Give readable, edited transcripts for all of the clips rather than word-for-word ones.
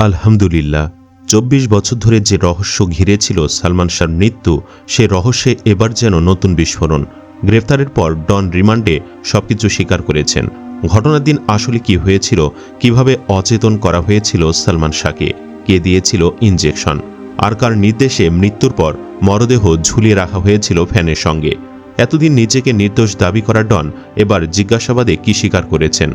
আলহামদুলিল্লাহ, ২৪ বছর ধরে যে রহস্য ঘিরেছিল সালমান শাহর মৃত্যু, সে রহস্যে এবার যেন নতুন বিস্ফোরণ। গ্রেফতারের পর ডন রিমান্ডে সবকিছু স্বীকার করেছেন। ঘটনার দিন আসলে কি হয়েছিল, কিভাবে অচেতন করা হয়েছিল সালমান শাহকে, কে দিয়েছিল ইনজেকশন, আর কার নির্দেশে মৃত্যুর পর মরদেহ ঝুলিয়ে রাখা হয়েছিল ফ্যানের সঙ্গে। এতদিন নিজেকে নির্দোষ দাবি করা ডন এবার জিজ্ঞাসাবাদে কি স্বীকার করেছেন।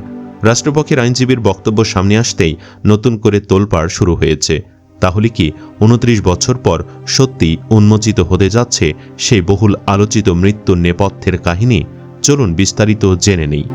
রাষ্ট্রপক্ষের আইনজীবীর বক্তব্য সামনে আসতেই নতুন করে তোলপাড় শুরু হয়েছে। তাহলে কি ২৯ বছর পর সত্যি উন্মোচিত হতে যাচ্ছে সেই বহুল আলোচিত মৃত্যুর নেপথ্যের কাহিনী? চলুন বিস্তারিত জেনে নেই।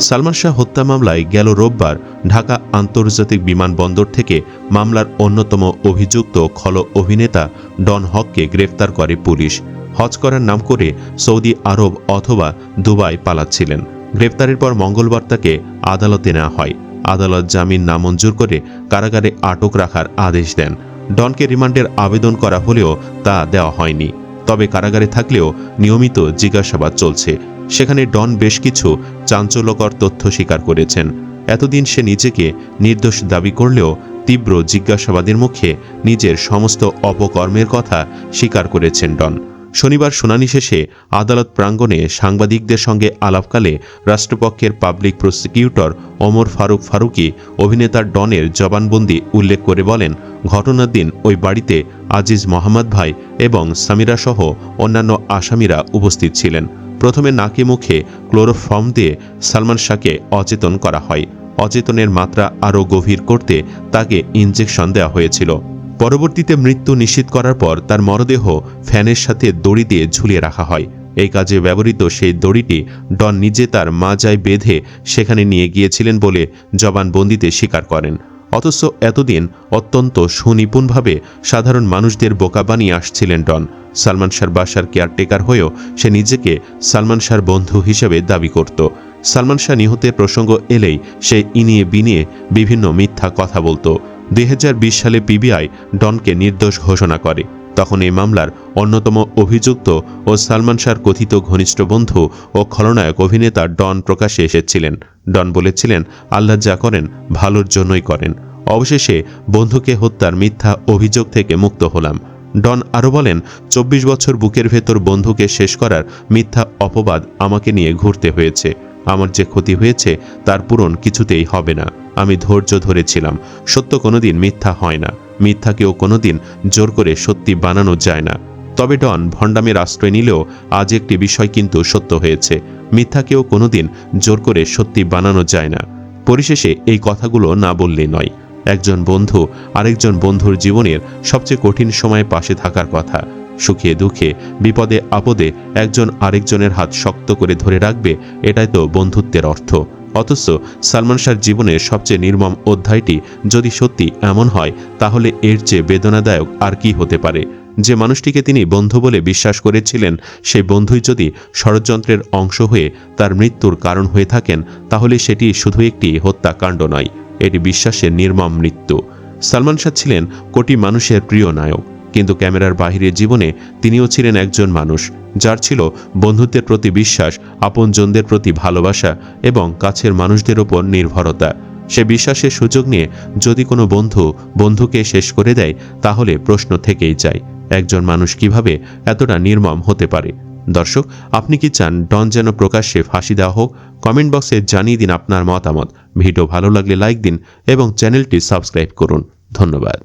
সালমান শাহ হত্যা মামলায় গেল রোববার ঢাকা আন্তর্জাতিক বিমানবন্দর থেকে মামলার অন্যতম অভিযুক্ত খল অভিনেতা ডন হককে গ্রেফতার করে পুলিশ। হজ করার নাম করে সৌদি আরব অথবা দুবাই পালাচ্ছিলেন। গ্রেফতারের পর মঙ্গলবার তাকে আদালতে নেওয়া হয়। আদালত জামিন নামঞ্জুর করে কারাগারে আটক রাখার আদেশ দেন। ডনকে রিমান্ডের আবেদন করা হলেও তা দেওয়া হয়নি। তবে কারাগারে থাকলেও নিয়মিত জিজ্ঞাসাবাদ চলছে। সেখানে ডন বেশ কিছু চাঞ্চল্যকর তথ্য স্বীকার করেছেন। এতদিন সে নিজেকে নির্দোষ দাবি করলেও তীব্র জিজ্ঞাসাবাদের মুখে নিজের সমস্ত অপকর্মের কথা স্বীকার করেছেন ডন। শনিবার শুনানি শেষে আদালত প্রাঙ্গণে সাংবাদিকদের সঙ্গে আলাপকালে রাষ্ট্রপক্ষের পাবলিক প্রসিকিউটর ওমর ফারুক ফারুকি অভিনেতা ডনের জবানবন্দি উল্লেখ করে বলেন, ঘটনার দিন ওই বাড়িতে আজিজ মোহাম্মদ ভাই এবং সামিরা সহ অন্যান্য আসামিরা উপস্থিত ছিলেন। প্রথমে নাকে মুখে ক্লোরোফর্ম দিয়ে সালমান শাহকে অচেতন করা হয়। অচেতনের মাত্রা আরও গভীর করতে তাকে ইনজেকশন দেওয়া হয়েছিল। পরবর্তীতে মৃত্যু নিশ্চিত করার পর তার মরদেহ ফ্যানের সাথে দড়ি দিয়ে ঝুলিয়ে রাখা হয়। এই কাজে ব্যবহৃত সেই দড়িটি ডন নিজে তার মাজায় বেঁধে সেখানে নিয়ে গিয়েছিলেন বলে জবানবন্দিতে স্বীকার করেন। অথচ এতদিন অত্যন্ত সুনিপুণভাবে সাধারণ মানুষদের বোকা বানিয়ে আসছিলেন ডন। সালমান শাহর বাসার কেয়ারটেকার হয়েও সে নিজেকে সালমান শাহর বন্ধু হিসেবে দাবি করত। সালমান শাহ নিহতের প্রসঙ্গ এলেই সে ইনিয়ে বিনিয়ে বিভিন্ন মিথ্যা কথা বলতো। ২০২০ সালে পিবিআই ডনকে নির্দোষ ঘোষণা করে। তখন এই মামলার অন্যতম অভিযুক্ত ও সালমান শাহর কথিত ঘনিষ্ঠ বন্ধু ও খলনায়ক অভিনেতা ডন প্রকাশ্যে এসেছিলেন। ডন বলেছিলেন, আল্লাহ যা করেন ভালোর জন্যই করেন। অবশেষে বন্ধুকে হত্যার মিথ্যা অভিযোগ থেকে মুক্ত হলাম। ডন আরও বলেন, ২৪ বছর বুকের ভেতর বন্ধুকে শেষ করার মিথ্যা অপবাদ আমাকে নিয়ে ঘুরতে হয়েছে। আমার যে ক্ষতি হয়েছে তার পূরণ কিছুতেই হবে না। আমি ধৈর্য ধরেছিলাম। সত্য কোনোদিন মিথ্যা হয় না। মিথ্যাকেও কোনোদিন জোর করে সত্যি বানানো যায় না। তবে ডন ভণ্ডামের আশ্রয় নিলেও আজ একটি বিষয় কিন্তু সত্য হয়েছে, মিথ্যাকেও কোনোদিন জোর করে সত্যি বানানো যায় না। পরিশেষে এই কথাগুলো না বললে নয়। একজন বন্ধু আরেকজন বন্ধুর জীবনের সবচেয়ে কঠিন সময়ে পাশে থাকার কথা। সুখে দুঃখে বিপদে আপদে একজন আরেকজনের হাত শক্ত করে ধরে রাখবে, এটাই তো বন্ধুত্বের অর্থ। অথচ সালমান শাহর জীবনের সবচেয়ে নির্মম অধ্যায়টি যদি সত্যি এমন হয়, তাহলে এর চেয়ে বেদনাদায়ক আর কি হতে পারে? যে মানুষটিকে তিনি বন্ধু বলে বিশ্বাস করেছিলেন, সেই বন্ধুই যদি ষড়যন্ত্রের অংশ হয়ে তার মৃত্যুর কারণ হয়ে থাকেন, তাহলে সেটি শুধু একটি হত্যাকাণ্ড নয়, এটি বিশ্বাসের নির্মম মৃত্যু। সালমান শাহ ছিলেন কোটি মানুষের প্রিয় নায়ক, কিন্তু ক্যামেরার বাহিরের জীবনে তিনিও ছিলেন একজন মানুষ যার ছিল বন্ধুত্বের প্রতি বিশ্বাস, আপনজনদের প্রতি ভালোবাসা এবং কাছের মানুষদের ওপর নির্ভরতা। সে বিশ্বাসের সুযোগ নিয়ে যদি কোনো বন্ধুকে শেষ করে দেয়, তাহলে প্রশ্ন থেকেই যায়, একজন মানুষ কিভাবে এতটা নির্মম হতে পারে? দর্শক, আপনি কি চান ডন যেন প্রকাশ্যে ফাঁসি দেওয়া হোক? কমেন্ট বক্সে জানিয়ে দিন আপনার মতামত। ভিডিও ভালো লাগলে লাইক দিন এবং চ্যানেলটি সাবস্ক্রাইব করুন। ধন্যবাদ।